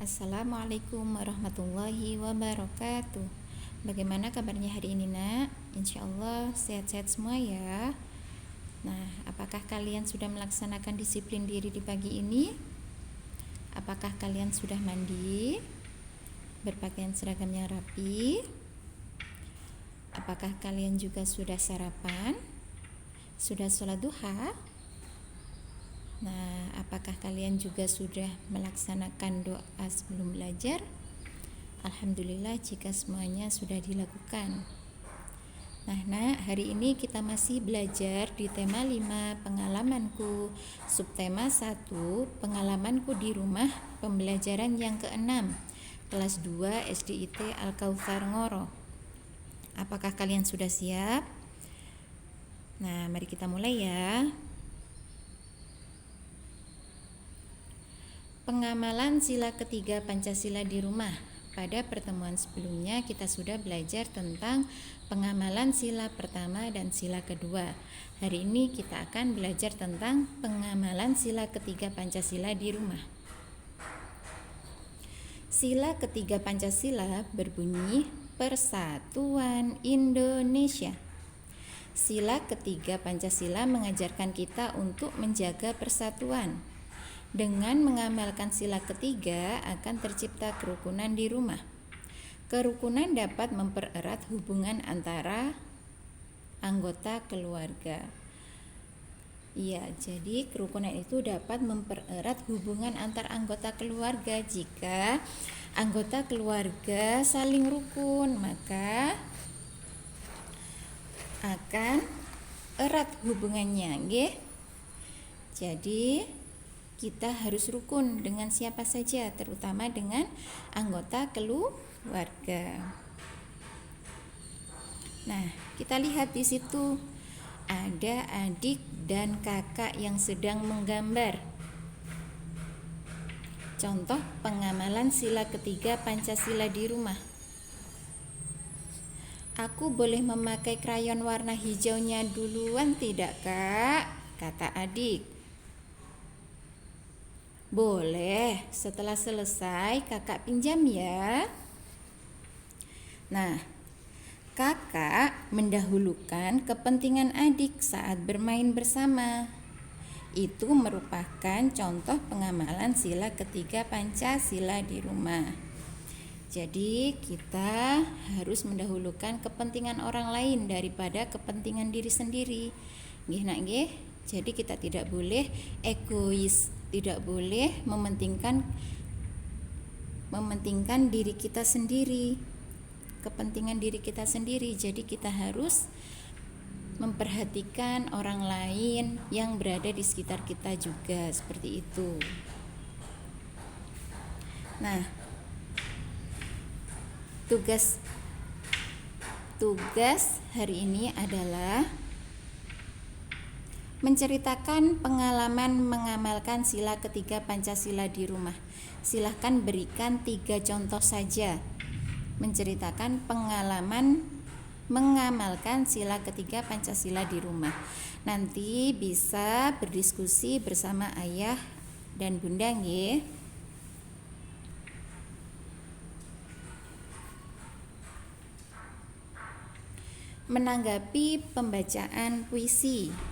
Assalamualaikum warahmatullahi wabarakatuh. Bagaimana kabarnya hari ini, Nak? Insya Allah sehat-sehat semua ya. Nah, apakah kalian sudah melaksanakan disiplin diri di pagi ini? Apakah kalian sudah mandi? Berpakaian seragam yang rapi? Apakah kalian juga sudah sarapan? Sudah sholat duha? Nah, apakah kalian juga sudah melaksanakan doa sebelum belajar? Alhamdulillah jika semuanya sudah dilakukan. Nah, hari ini kita masih belajar di tema 5 pengalamanku, subtema 1 pengalamanku di rumah, pembelajaran yang ke-6, kelas 2 SDIT Al-Kautsar Ngoro. Apakah kalian sudah siap? Nah, mari kita mulai ya. Pengamalan sila ketiga Pancasila di rumah. Pada pertemuan sebelumnya kita sudah belajar tentang pengamalan sila pertama dan sila kedua. Hari ini kita akan belajar tentang pengamalan sila ketiga Pancasila di rumah. Sila ketiga Pancasila berbunyi Persatuan Indonesia. Sila ketiga Pancasila mengajarkan kita untuk menjaga persatuan. Dengan mengamalkan sila ketiga akan tercipta kerukunan di rumah. Kerukunan dapat mempererat hubungan antara anggota keluarga. Iya, jadi kerukunan itu dapat mempererat hubungan antar anggota keluarga. Jika anggota keluarga saling rukun, maka akan erat hubungannya, nggih. Jadi kita harus rukun dengan siapa saja, terutama dengan anggota keluarga. Nah, kita lihat di situ ada adik dan kakak yang sedang menggambar. Contoh pengamalan sila ketiga Pancasila di rumah. Aku boleh memakai krayon warna hijaunya duluan tidak, Kak? Kata adik. Boleh, setelah selesai kakak pinjam ya. Nah, kakak mendahulukan kepentingan adik saat bermain bersama. Itu merupakan contoh pengamalan sila ketiga Pancasila di rumah. Jadi kita harus mendahulukan kepentingan orang lain daripada kepentingan diri sendiri. Nggih nak nggih. Jadi kita tidak boleh egois, tidak boleh mementingkan diri kita sendiri, kepentingan diri kita sendiri. Jadi kita harus memperhatikan orang lain yang berada di sekitar kita juga, seperti itu. Nah, tugas hari ini adalah menceritakan pengalaman mengamalkan sila ketiga Pancasila di rumah. Silahkan berikan 3 contoh saja. Menceritakan pengalaman mengamalkan sila ketiga Pancasila di rumah. Nanti bisa berdiskusi bersama ayah dan bunda nggih. Menanggapi pembacaan puisi.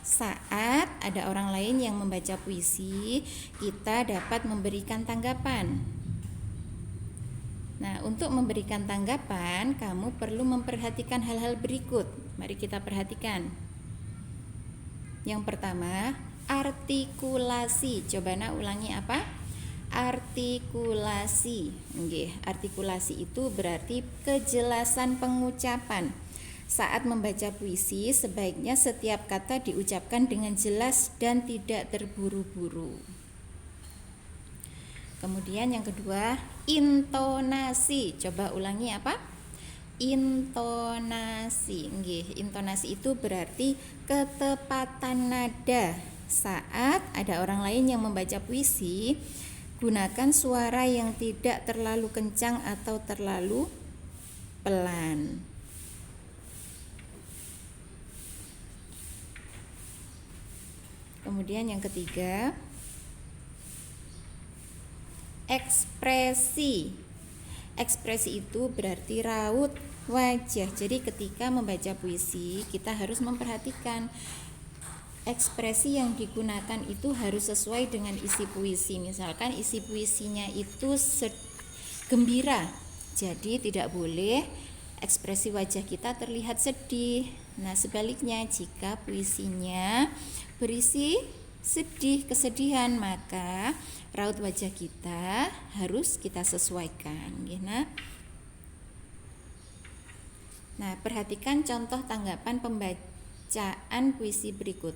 Saat ada orang lain yang membaca puisi, kita dapat memberikan tanggapan. Nah, untuk memberikan tanggapan, kamu perlu memperhatikan hal-hal berikut. Mari kita perhatikan. Yang pertama, artikulasi. Coba nak ulangi apa? Artikulasi. Nggih, artikulasi itu berarti kejelasan pengucapan. Saat membaca puisi, sebaiknya setiap kata diucapkan dengan jelas dan tidak terburu-buru. Kemudian yang kedua, intonasi. Coba ulangi apa? Intonasi. Nggih, intonasi itu berarti ketepatan nada. Saat ada orang lain yang membaca puisi, gunakan suara yang tidak terlalu kencang atau terlalu pelan. Kemudian yang ketiga, ekspresi. Ekspresi itu berarti raut wajah. Jadi ketika membaca puisi, kita harus memperhatikan ekspresi yang digunakan itu harus sesuai dengan isi puisi. Misalkan isi puisinya itu gembira, jadi tidak boleh ekspresi wajah kita terlihat sedih. Nah, sebaliknya jika puisinya berisi sedih, kesedihan, maka raut wajah kita harus kita sesuaikan. Nah, perhatikan contoh tanggapan pembacaan puisi berikut.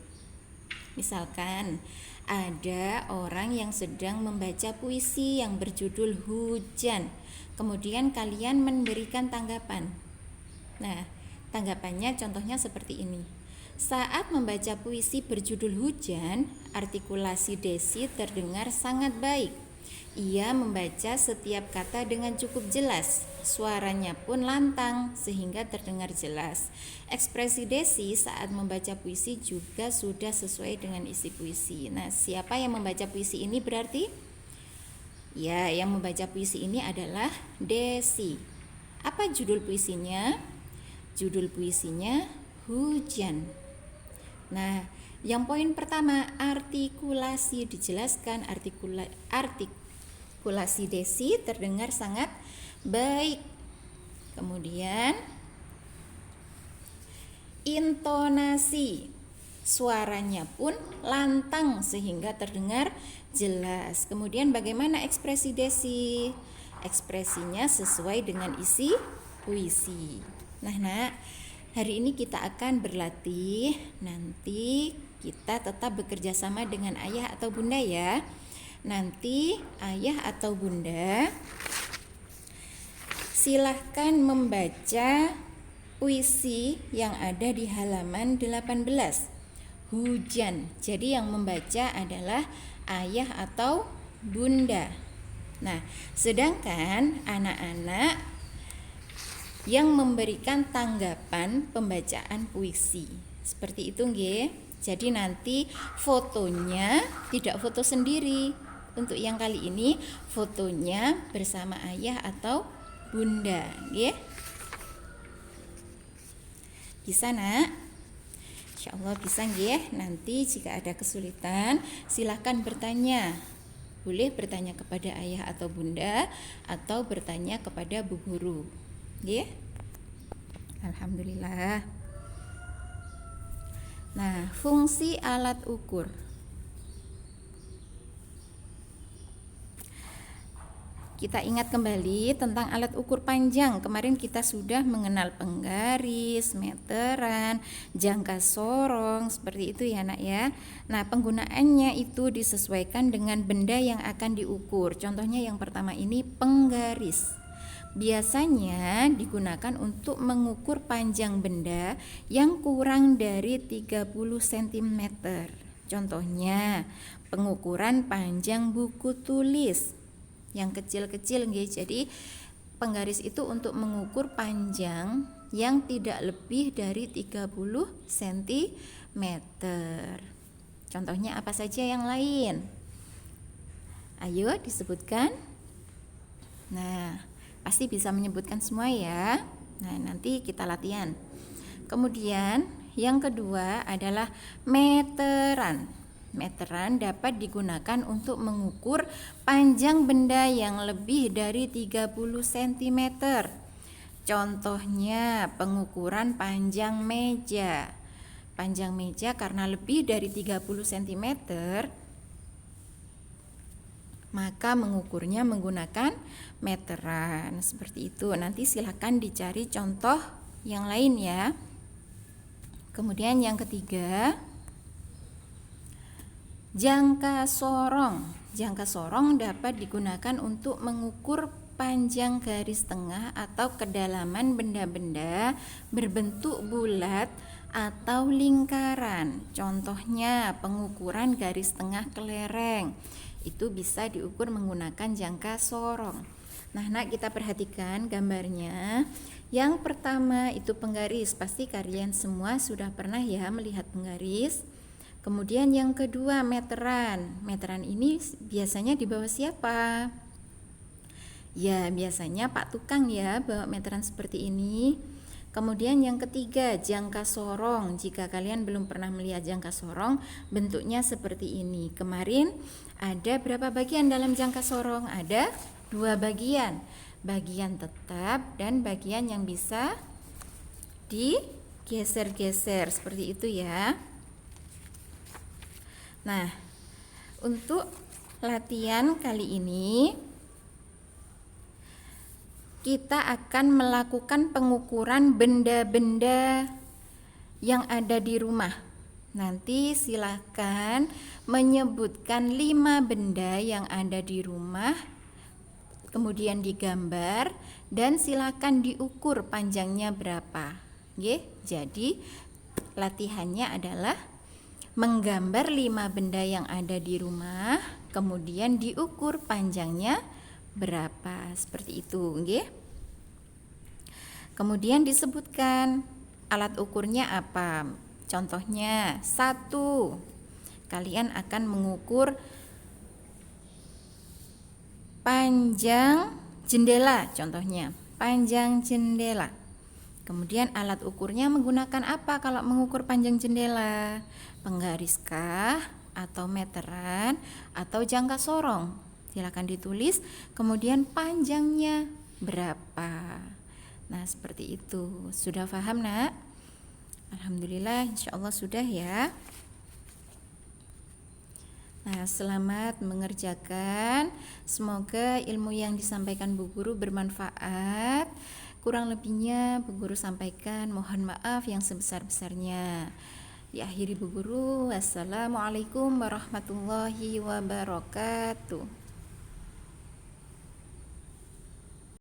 Misalkan ada orang yang sedang membaca puisi yang berjudul Hujan. Kemudian kalian memberikan tanggapan. Nah, tanggapannya contohnya seperti ini. Saat membaca puisi berjudul Hujan, artikulasi Desi terdengar sangat baik. Ia membaca setiap kata dengan cukup jelas. Suaranya pun lantang sehingga terdengar jelas. Ekspresi Desi saat membaca puisi juga sudah sesuai dengan isi puisi. Nah, siapa yang membaca puisi ini berarti? Ya, yang membaca puisi ini adalah Desi. Apa judul puisinya? Judul puisinya Hujan. Nah, yang poin pertama, artikulasi dijelaskan. Artikulasi Desi terdengar sangat baik. Kemudian intonasi, suaranya pun lantang sehingga terdengar jelas. Kemudian bagaimana ekspresi Desi? Ekspresinya sesuai dengan isi puisi. Nah, hari ini kita akan berlatih. Nanti kita tetap bekerja sama dengan ayah atau bunda ya. Nanti ayah atau bunda silahkan membaca puisi yang ada di halaman 18. Hujan. Jadi yang membaca adalah ayah atau bunda. Nah, sedangkan anak-anak yang memberikan tanggapan pembacaan puisi. Seperti itu nggih. Jadi nanti fotonya tidak foto sendiri. Untuk yang kali ini fotonya bersama ayah atau bunda, nggih. Bisa, Nak? Insyaallah bisa nggih. Nanti jika ada kesulitan silahkan bertanya. Boleh bertanya kepada ayah atau bunda atau bertanya kepada bu guru. Nggih? Alhamdulillah. Nah, fungsi alat ukur. Kita ingat kembali tentang alat ukur panjang. Kemarin kita sudah mengenal penggaris, meteran, jangka sorong, seperti itu ya, Nak ya. Nah, penggunaannya itu disesuaikan dengan benda yang akan diukur. Contohnya yang pertama ini penggaris. Biasanya digunakan untuk mengukur panjang benda yang kurang dari 30 cm. Contohnya, pengukuran panjang buku tulis yang kecil-kecil nggih. Jadi penggaris itu untuk mengukur panjang yang tidak lebih dari 30 cm. Contohnya apa saja yang lain? Ayo disebutkan. Nah, pasti bisa menyebutkan semua ya. Nah, nanti kita latihan. Kemudian yang kedua adalah meteran. Meteran dapat digunakan untuk mengukur panjang benda yang lebih dari 30 cm. Contohnya pengukuran panjang meja. Panjang meja karena lebih dari 30 cm, maka mengukurnya menggunakan meteran. Seperti itu. Nanti silakan dicari contoh yang lain ya. Kemudian yang ketiga, jangka sorong. Jangka sorong dapat digunakan untuk mengukur panjang garis tengah atau kedalaman benda-benda berbentuk bulat atau lingkaran. Contohnya pengukuran garis tengah kelereng. Itu bisa diukur menggunakan jangka sorong. Nah, Nak, kita perhatikan gambarnya. Yang pertama itu penggaris. Pasti kalian semua sudah pernah ya melihat penggaris. Kemudian yang kedua meteran. Meteran ini biasanya di bawah siapa? Ya, biasanya Pak Tukang ya bawa meteran seperti ini. Kemudian yang ketiga, jangka sorong. Jika kalian belum pernah melihat jangka sorong, bentuknya seperti ini. Kemarin ada berapa bagian dalam jangka sorong? Ada 2 bagian. Bagian tetap dan bagian yang bisa digeser-geser seperti itu ya. Nah, untuk latihan kali ini kita akan melakukan pengukuran benda-benda yang ada di rumah. Nanti silahkan menyebutkan 5 benda yang ada di rumah, kemudian digambar dan silahkan diukur panjangnya berapa. Jadi latihannya adalah menggambar 5 benda yang ada di rumah, kemudian diukur panjangnya berapa, seperti itu. Kemudian disebutkan alat ukurnya apa. Contohnya 1, kalian akan mengukur panjang jendela, contohnya panjang jendela. Kemudian alat ukurnya menggunakan apa kalau mengukur panjang jendela? Penggaris-kah atau meteran atau jangka sorong? Silakan ditulis, kemudian panjangnya berapa. Nah, seperti itu. Sudah paham, Nak? Alhamdulillah, insya Allah sudah ya. Nah, selamat mengerjakan. Semoga ilmu yang disampaikan Bu Guru bermanfaat. Kurang lebihnya Bu Guru sampaikan mohon maaf yang sebesar-besarnya. Diakhiri Bu Guru, wassalamualaikum warahmatullahi wabarakatuh.